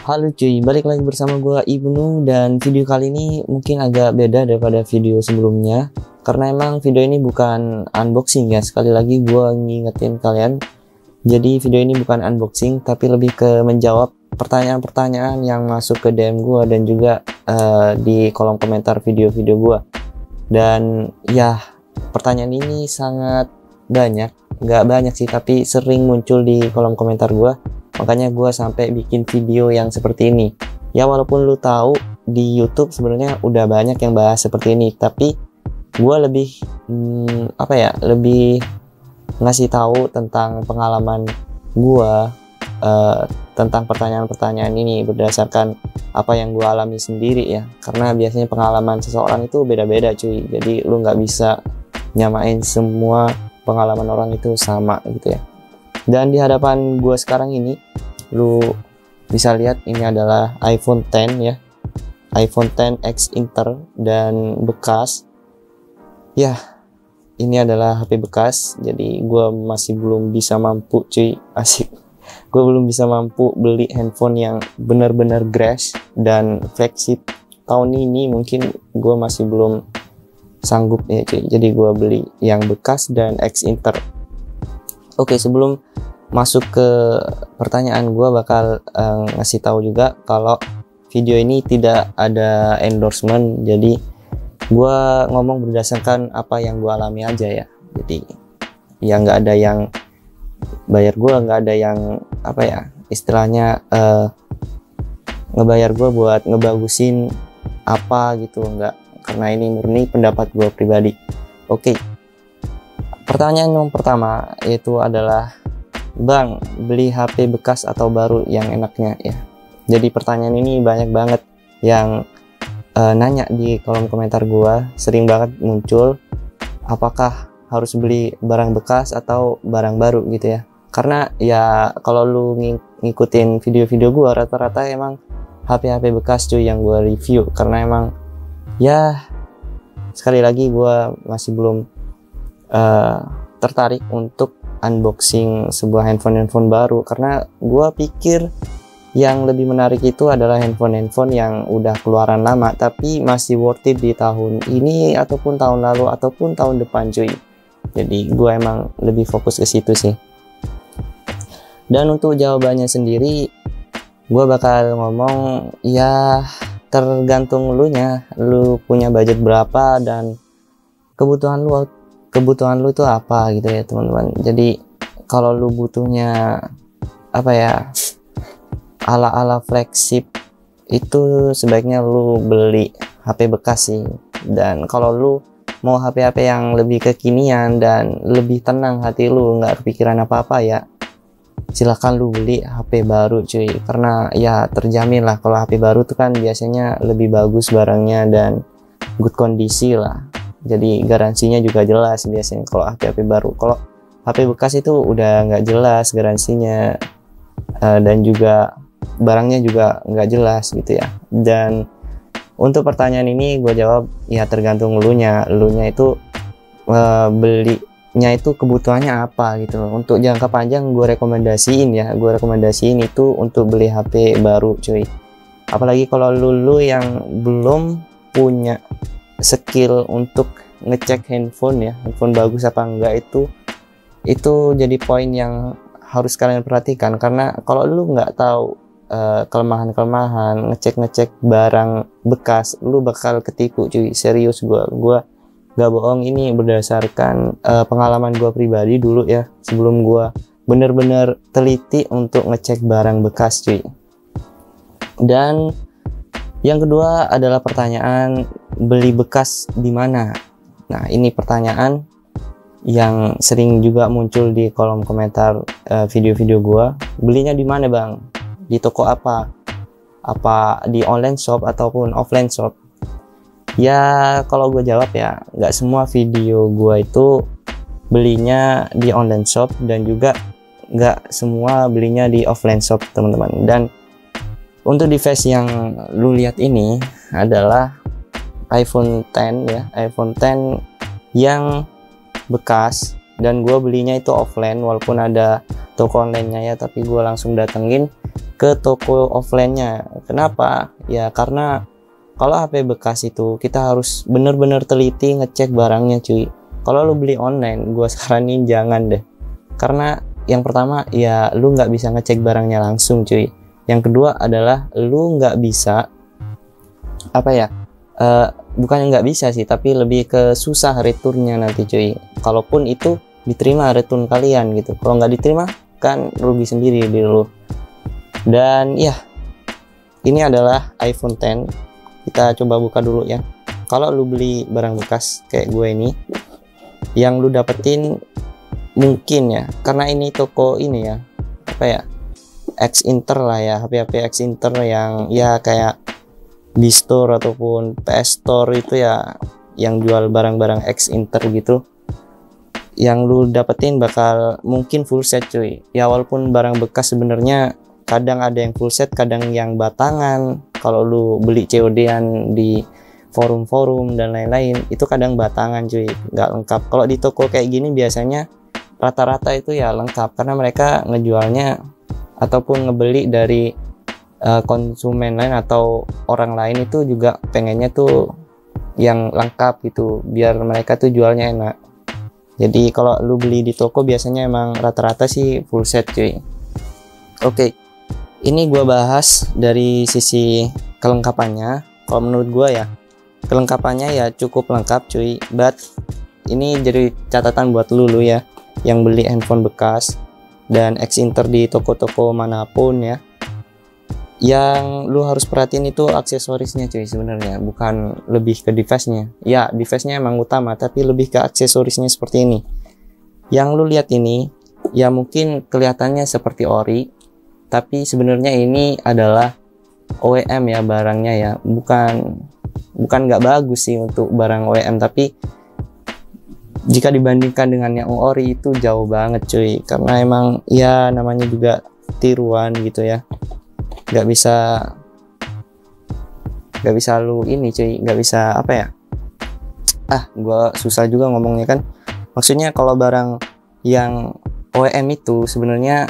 Halo cuy, balik lagi bersama gua Ibnu, dan video kali ini mungkin agak beda daripada video sebelumnya karena emang video ini bukan unboxing ya. Sekali lagi gua ngingetin kalian, jadi video ini bukan unboxing tapi lebih ke menjawab pertanyaan-pertanyaan yang masuk ke DM gua dan juga di kolom komentar video-video gua. Dan ya, pertanyaan ini sangat banyak, nggak banyak sih tapi sering muncul di kolom komentar gua. Makanya gue sampai bikin video yang seperti ini. Ya walaupun lu tahu di YouTube sebenarnya udah banyak yang bahas seperti ini, tapi gue lebih lebih ngasih tahu tentang pengalaman gue tentang pertanyaan-pertanyaan ini berdasarkan apa yang gue alami sendiri ya. Karena biasanya pengalaman seseorang itu beda-beda cuy. Jadi lu nggak bisa nyamain semua pengalaman orang itu sama gitu ya. Dan di hadapan gue sekarang ini, lu bisa lihat ini adalah iPhone X ya, iPhone X Inter dan bekas. Ya, ini adalah HP bekas, jadi gue masih belum bisa mampu cuy, asik. Gue belum bisa mampu beli handphone yang benar-benar grass dan flagship tahun ini. Mungkin gue masih belum sanggup ya cuy, jadi gue beli yang bekas dan X Inter. Oke, sebelum masuk ke pertanyaan, gue bakal ngasih tahu juga kalau video ini tidak ada endorsement. Jadi gue ngomong berdasarkan apa yang gue alami aja ya. Jadi ya nggak ada yang bayar gue, nggak ada yang istilahnya ngebayar gue buat ngebagusin apa gitu, nggak. Karena ini murni pendapat gue pribadi. Oke. Pertanyaan yang pertama itu adalah, Bang, beli HP bekas atau baru yang enaknya ya? Jadi pertanyaan ini banyak banget yang nanya di kolom komentar gua, sering banget muncul, apakah harus beli barang bekas atau barang baru gitu ya? Karena ya kalau lu ngikutin video-video gua, rata-rata emang HP-HP bekas cuy yang gua review. Karena emang ya sekali lagi gua masih belum tertarik untuk unboxing sebuah handphone baru, karena gue pikir yang lebih menarik itu adalah handphone yang udah keluaran lama tapi masih worth it di tahun ini ataupun tahun lalu ataupun tahun depan cuy. Jadi gue emang lebih fokus ke situ sih. Dan untuk jawabannya sendiri, gue bakal ngomong ya tergantung lu punya budget berapa dan kebutuhan lu itu apa gitu ya teman-teman. Jadi kalau lu butuhnya ala flagship, itu sebaiknya lu beli HP bekas sih. Dan kalau lu mau HP yang lebih kekinian dan lebih tenang hati lu, nggak kepikiran apa-apa ya, silahkan lu beli HP baru cuy. Karena ya terjamin lah kalau HP baru tuh kan biasanya lebih bagus barangnya dan good kondisi lah. Jadi garansinya juga jelas biasanya kalau HP baru. Kalau HP bekas itu udah nggak jelas garansinya, dan juga barangnya juga nggak jelas gitu ya. Dan untuk pertanyaan ini gue jawab ya tergantung elunya itu belinya itu kebutuhannya apa gitu loh. Untuk jangka panjang gue rekomendasiin itu untuk beli HP baru cuy. Apalagi kalau lu yang belum punya skill untuk ngecek handphone bagus apa enggak, itu jadi poin yang harus kalian perhatikan. Karena kalau lu nggak tahu kelemahan ngecek barang bekas, lu bakal ketipu cuy. Serius, gua nggak bohong, ini berdasarkan pengalaman gua pribadi dulu ya, sebelum gua bener-bener teliti untuk ngecek barang bekas cuy. Dan yang kedua adalah pertanyaan, beli bekas di mana? Nah, ini pertanyaan yang sering juga muncul di kolom komentar video-video gua. Belinya di mana, Bang? Di toko apa? Apa di online shop ataupun offline shop? Ya, kalau gue jawab ya, nggak semua video gua itu belinya di online shop dan juga nggak semua belinya di offline shop, teman-teman. Dan untuk device yang lu lihat ini adalah iPhone X ya, iPhone X yang bekas, dan gue belinya itu offline walaupun ada toko online-nya ya, tapi gue langsung datengin ke toko offline-nya. Kenapa? Ya karena kalau HP bekas itu kita harus bener-bener teliti ngecek barangnya cuy. Kalau lu beli online, gue saranin jangan deh. Karena yang pertama ya lu nggak bisa ngecek barangnya langsung cuy. Yang kedua adalah lu nggak bisa bukannya nggak bisa sih, tapi lebih ke susah returnnya nanti cuy. Kalaupun itu diterima return kalian gitu, kalau nggak diterima kan rugi sendiri di lu. Dan ya ini adalah iPhone X. Kita coba buka dulu ya. Kalau lu beli barang bekas kayak gue ini, yang lu dapetin mungkin ya, karena ini toko ini ya X Inter lah ya, HP X Inter yang ya kayak di store ataupun PS Store itu ya, yang jual barang-barang X Inter gitu. Yang lu dapetin bakal mungkin full set cuy. Ya walaupun barang bekas sebenarnya kadang ada yang full set, kadang yang batangan. Kalau lu beli COD-an di forum-forum dan lain-lain, itu kadang batangan cuy, nggak lengkap. Kalau di toko kayak gini biasanya rata-rata itu ya lengkap, karena mereka ngejualnya ataupun ngebeli dari konsumen lain atau orang lain itu juga pengennya tuh yang lengkap gitu, biar mereka tuh jualnya enak. Jadi kalau lu beli di toko biasanya emang rata-rata sih full set cuy. Oke, ini gua bahas dari sisi kelengkapannya. Kalau menurut gua ya kelengkapannya ya cukup lengkap cuy, but ini jadi catatan buat lu ya yang beli handphone bekas dan X Inter di toko-toko manapun ya. Yang lu harus perhatiin itu aksesorisnya cuy sebenarnya, bukan lebih ke device-nya. Ya, device-nya emang utama, tapi lebih ke aksesorisnya seperti ini. Yang lu lihat ini ya mungkin kelihatannya seperti ori, tapi sebenarnya ini adalah OEM ya barangnya ya. Bukan nggak bagus sih untuk barang OEM, tapi jika dibandingkan dengan yang ori itu jauh banget cuy, karena emang ya namanya juga tiruan gitu ya. Nggak bisa lu ini cuy, nggak bisa gua susah juga ngomongnya kan. Maksudnya kalau barang yang OEM itu sebenarnya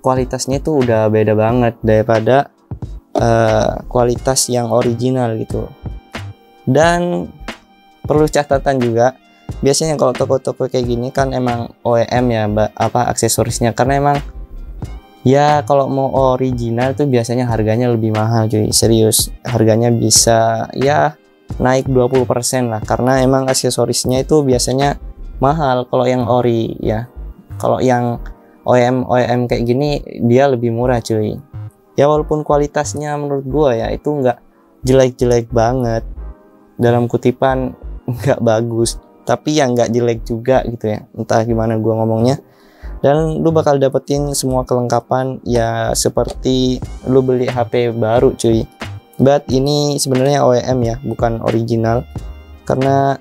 kualitasnya itu udah beda banget daripada kualitas yang original gitu. Dan perlu catatan juga, biasanya kalau toko-toko kayak gini kan emang OEM ya aksesorisnya, karena emang ya kalau mau original tuh biasanya harganya lebih mahal cuy, serius. Harganya bisa ya naik 20% lah, karena emang aksesorisnya itu biasanya mahal kalau yang ori ya. Kalau yang OEM kayak gini dia lebih murah cuy. Ya walaupun kualitasnya menurut gua ya itu nggak jelek-jelek banget, dalam kutipan nggak bagus, tapi ya nggak jelek juga gitu ya, entah gimana gua ngomongnya. Dan lu bakal dapetin semua kelengkapan ya seperti lu beli HP baru cuy. But ini sebenarnya OEM ya, bukan original, karena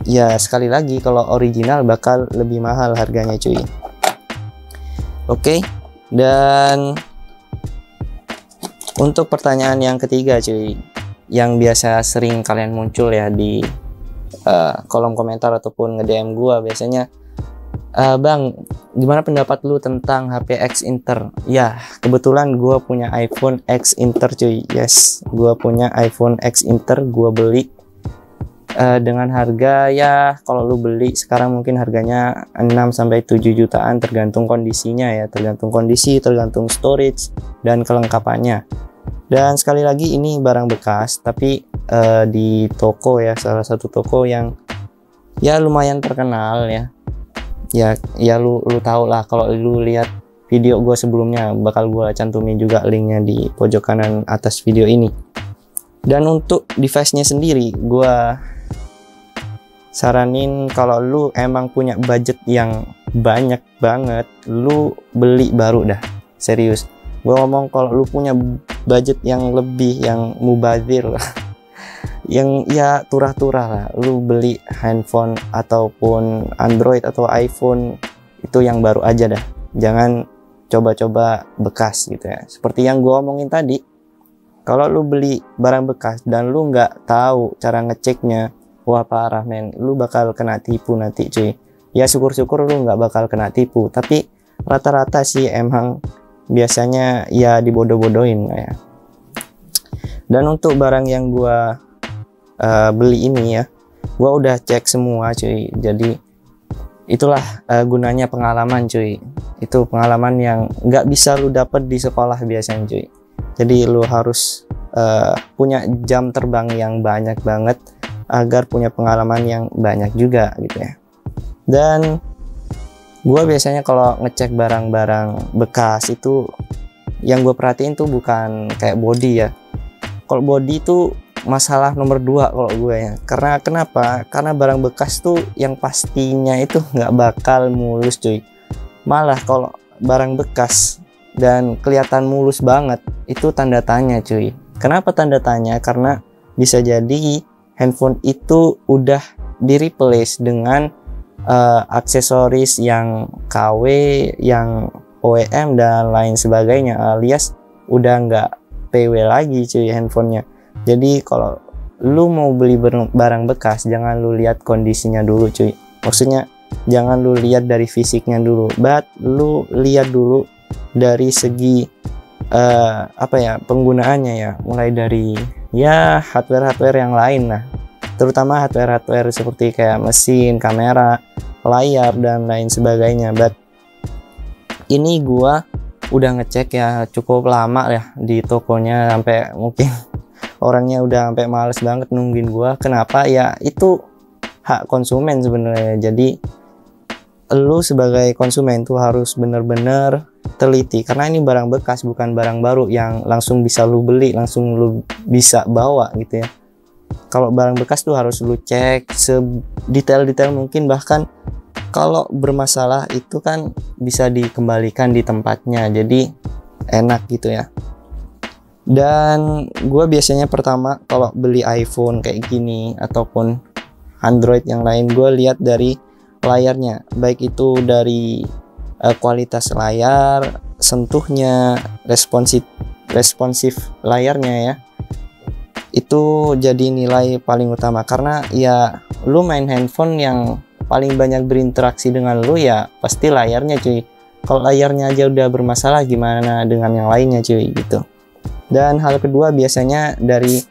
ya sekali lagi kalau original bakal lebih mahal harganya cuy. Oke, dan untuk pertanyaan yang ketiga cuy, yang biasa sering kalian muncul ya di kolom komentar ataupun nge-DM gua biasanya, Bang, gimana pendapat lu tentang HP X Inter? Ya, kebetulan gue punya iPhone X Inter cuy. Yes, gue punya iPhone X Inter. Gue beli dengan harga ya, kalau lu beli sekarang mungkin harganya 6-7 jutaan tergantung kondisinya ya, tergantung kondisi, tergantung storage dan kelengkapannya. Dan sekali lagi ini barang bekas, tapi di toko ya, salah satu toko yang ya lumayan terkenal ya. Ya lu tahu lah, kalau lu lihat video gue sebelumnya, bakal gue cantumin juga linknya di pojok kanan atas video ini. Dan untuk device-nya sendiri, gue saranin kalau lu emang punya budget yang banyak banget, lu beli baru dah, serius. Gue ngomong kalau lu punya budget yang lebih, yang mubazir lah, yang ya turah-turah lah, lu beli handphone ataupun Android atau iPhone itu yang baru aja dah, jangan coba-coba bekas gitu ya. Seperti yang gue omongin tadi, kalau lu beli barang bekas dan lu nggak tahu cara ngeceknya, wah parah men, lu bakal kena tipu nanti cuy. Ya syukur-syukur lu nggak bakal kena tipu, tapi rata-rata sih emang biasanya ya dibodoh-bodohin ya. Dan untuk barang yang gua beli ini ya, gua udah cek semua cuy. Jadi itulah gunanya pengalaman cuy. Itu pengalaman yang nggak bisa lu dapet di sekolah biasanya cuy. Jadi lu harus punya jam terbang yang banyak banget agar punya pengalaman yang banyak juga gitu ya. Dan gua biasanya kalau ngecek barang-barang bekas itu yang gue perhatiin tuh bukan kayak body ya. Kalau body itu masalah nomor 2 kalau gue ya. Karena kenapa? Karena barang bekas tuh yang pastinya itu nggak bakal mulus cuy. Malah kalau barang bekas dan kelihatan mulus banget, itu tanda tanya cuy. Kenapa tanda tanya? Karena bisa jadi handphone itu udah di replace dengan aksesoris yang KW, yang OEM dan lain sebagainya, alias udah nggak PW lagi cuy handphonenya. Jadi kalau lu mau beli barang bekas, jangan lu lihat kondisinya dulu cuy. Maksudnya jangan lu lihat dari fisiknya dulu, but lu lihat dulu dari segi penggunaannya ya, mulai dari ya hardware yang lain lah, terutama hardware seperti kayak mesin, kamera, layar dan lain sebagainya. But ini gua udah ngecek ya cukup lama ya di tokonya, sampai mungkin orangnya udah sampai males banget nungguin gua. Kenapa? Ya itu hak konsumen sebenarnya. Jadi lu sebagai konsumen tuh harus bener-bener teliti, karena ini barang bekas bukan barang baru yang langsung bisa lu beli, langsung lu bisa bawa gitu ya. Kalau barang bekas tuh harus lu cek sedetail-detail mungkin, bahkan kalau bermasalah itu kan bisa dikembalikan di tempatnya, jadi enak gitu ya. Dan gue biasanya pertama kalau beli iPhone kayak gini ataupun Android yang lain, gue lihat dari layarnya, baik itu dari kualitas layar, sentuhnya, responsif layarnya ya. Itu jadi nilai paling utama, karena ya lu main handphone yang paling banyak berinteraksi dengan lu ya pasti layarnya cuy. Kalau layarnya aja udah bermasalah, gimana dengan yang lainnya cuy gitu. Dan hal kedua biasanya dari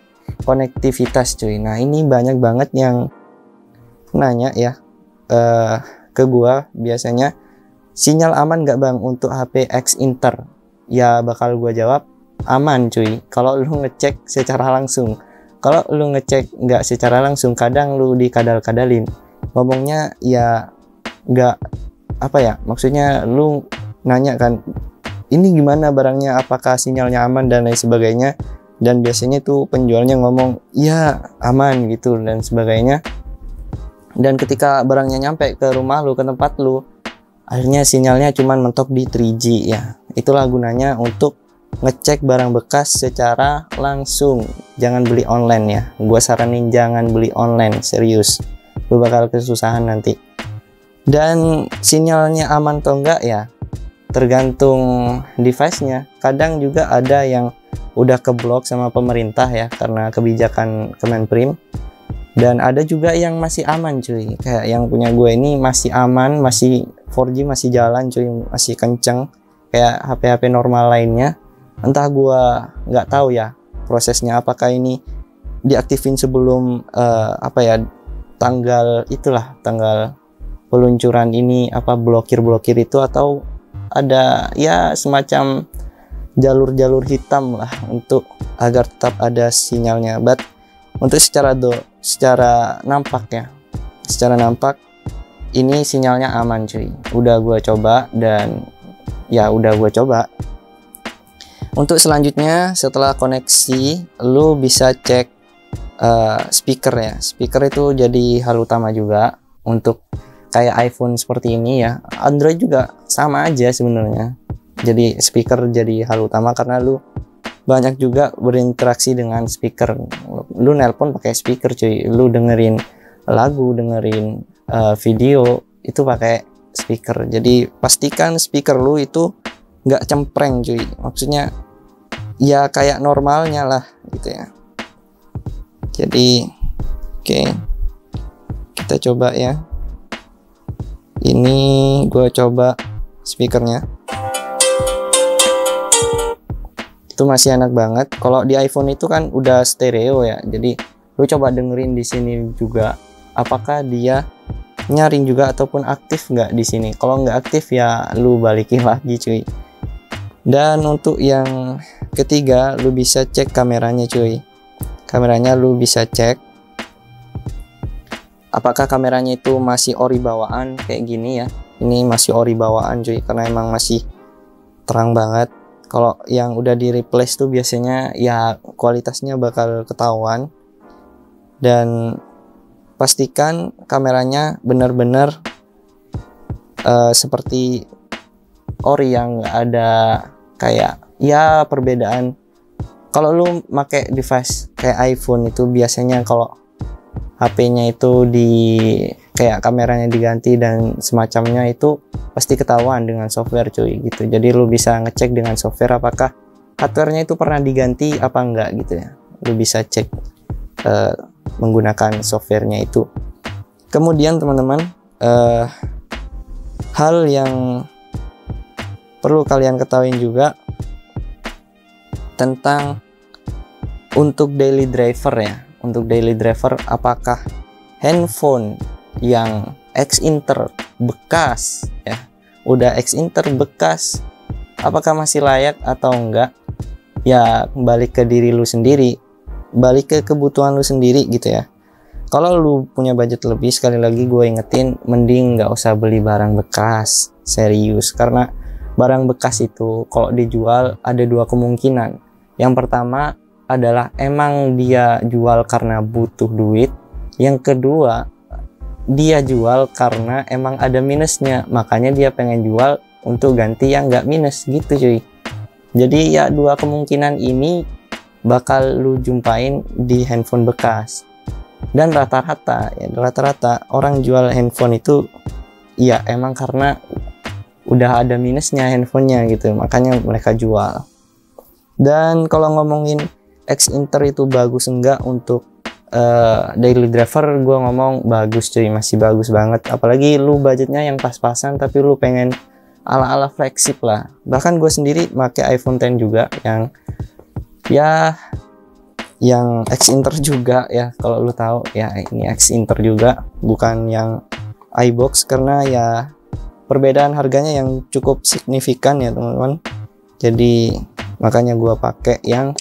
konektivitas cuy. Nah ini banyak banget yang nanya ya ke gua, biasanya sinyal aman nggak bang untuk HP X Inter? Ya bakal gua jawab aman cuy kalau lu ngecek secara langsung. Kalau lu ngecek nggak secara langsung, kadang lu dikadal-kadalin ngomongnya ya, nggak maksudnya lu nanya kan ini gimana barangnya, apakah sinyalnya aman dan lain sebagainya, dan biasanya tuh penjualnya ngomong ya aman gitu dan sebagainya. Dan ketika barangnya nyampe ke rumah lu, ke tempat lu, akhirnya sinyalnya cuman mentok di 3G ya. Itulah gunanya untuk ngecek barang bekas secara langsung. Jangan beli online ya, gua saranin jangan beli online, serius lu bakal kesusahan nanti. Dan sinyalnya aman atau enggak ya tergantung device-nya. Kadang juga ada yang udah keblok sama pemerintah ya karena kebijakan Kemenprim, dan ada juga yang masih aman cuy. Kayak yang punya gue ini masih aman, masih 4G masih jalan cuy, masih kenceng kayak HP-HP normal lainnya. Entah gue nggak tahu ya prosesnya, apakah ini diaktifin sebelum tanggal peluncuran ini, blokir itu, atau ada ya semacam jalur hitam lah untuk agar tetap ada sinyalnya. But untuk secara nampak ini sinyalnya aman cuy. Udah gue coba dan ya udah gue coba. Untuk selanjutnya setelah koneksi, lu bisa cek speaker ya. Speaker itu jadi hal utama juga untuk kayak iPhone seperti ini ya. Android juga sama aja sebenarnya. Jadi speaker jadi hal utama karena lu banyak juga berinteraksi dengan speaker. Lu nelpon pakai speaker cuy. Lu dengerin lagu, dengerin video itu pakai speaker. Jadi pastikan speaker lu itu nggak cempreng cuy. Maksudnya ya kayak normalnya lah gitu ya. Jadi oke, kita coba ya. Ini gue coba speakernya. Itu masih enak banget. Kalau di iPhone itu kan udah stereo ya, jadi lu coba dengerin di sini juga apakah dia nyaring juga ataupun aktif nggak di sini. Kalau nggak aktif ya lu balikin lagi cuy. Dan untuk yang ketiga, lu bisa cek kameranya cuy. Kameranya lu bisa cek apakah kameranya itu masih ori bawaan kayak gini ya. Ini masih ori bawaan cuy, karena emang masih terang banget. Kalau yang udah di replace tuh biasanya ya kualitasnya bakal ketahuan. Dan pastikan kameranya benar-benar seperti ori, yang nggak ada kayak ya perbedaan. Kalau lu pakai device kayak iPhone itu biasanya kalau HP-nya itu di kayak kameranya diganti dan semacamnya, itu pasti ketahuan dengan software cuy gitu. Jadi lu bisa ngecek dengan software apakah hardware-nya itu pernah diganti apa enggak gitu ya. Lu bisa cek menggunakan softwarenya itu. Kemudian teman-teman, hal yang perlu kalian ketahui juga tentang untuk daily driver ya. Untuk daily driver, apakah handphone yang X-Inter bekas ya, udah X-Inter bekas, apakah masih layak atau enggak? Ya balik ke diri lu sendiri, balik ke kebutuhan lu sendiri gitu ya. Kalau lu punya budget lebih, sekali lagi gue ingetin, mending nggak usah beli barang bekas, serius. Karena barang bekas itu kalau dijual ada dua kemungkinan. Yang pertama adalah emang dia jual karena butuh duit. Yang kedua, dia jual karena emang ada minusnya, makanya dia pengen jual untuk ganti yang nggak minus gitu cuy. Jadi ya dua kemungkinan ini bakal lu jumpain di handphone bekas. Dan rata-rata orang jual handphone itu ya emang karena udah ada minusnya handphonenya gitu, makanya mereka jual. Dan kalau ngomongin X-Inter itu bagus enggak untuk daily driver, gue ngomong bagus cuy, masih bagus banget. Apalagi lu budgetnya yang pas-pasan tapi lu pengen ala-ala flagship lah. Bahkan gue sendiri pakai iPhone X juga yang X-Inter juga ya, kalau lu tahu ya, ini X-Inter juga, bukan yang iBox, karena ya perbedaan harganya yang cukup signifikan ya teman-teman. Jadi makanya gue pakai yang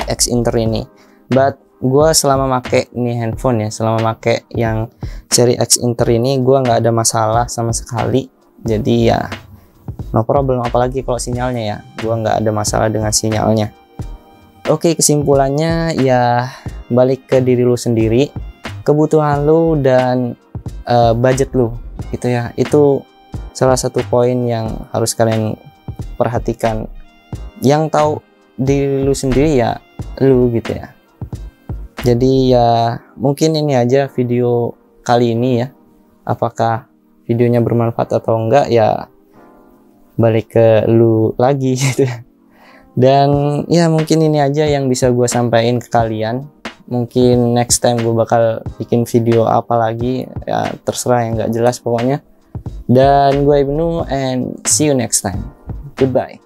X-Inter ini. But gue selama make ini handphone ya, selama make yang seri X-Inter ini, gue nggak ada masalah sama sekali. Jadi ya no problem, apalagi kalau sinyalnya ya, gue nggak ada masalah dengan sinyalnya. Oke, kesimpulannya ya balik ke diri lu sendiri, kebutuhan lu dan budget lu gitu ya. Itu salah satu poin yang harus kalian perhatikan. Yang tahu diri lu sendiri ya lu gitu ya. Jadi ya mungkin ini aja video kali ini ya. Apakah videonya bermanfaat atau enggak ya balik ke lu lagi gitu ya. Dan ya mungkin ini aja yang bisa gue sampaikan ke kalian. Mungkin next time gue bakal bikin video apa lagi ya, terserah, yang nggak jelas pokoknya. Dan gue Ibnu, and see you next time. Goodbye.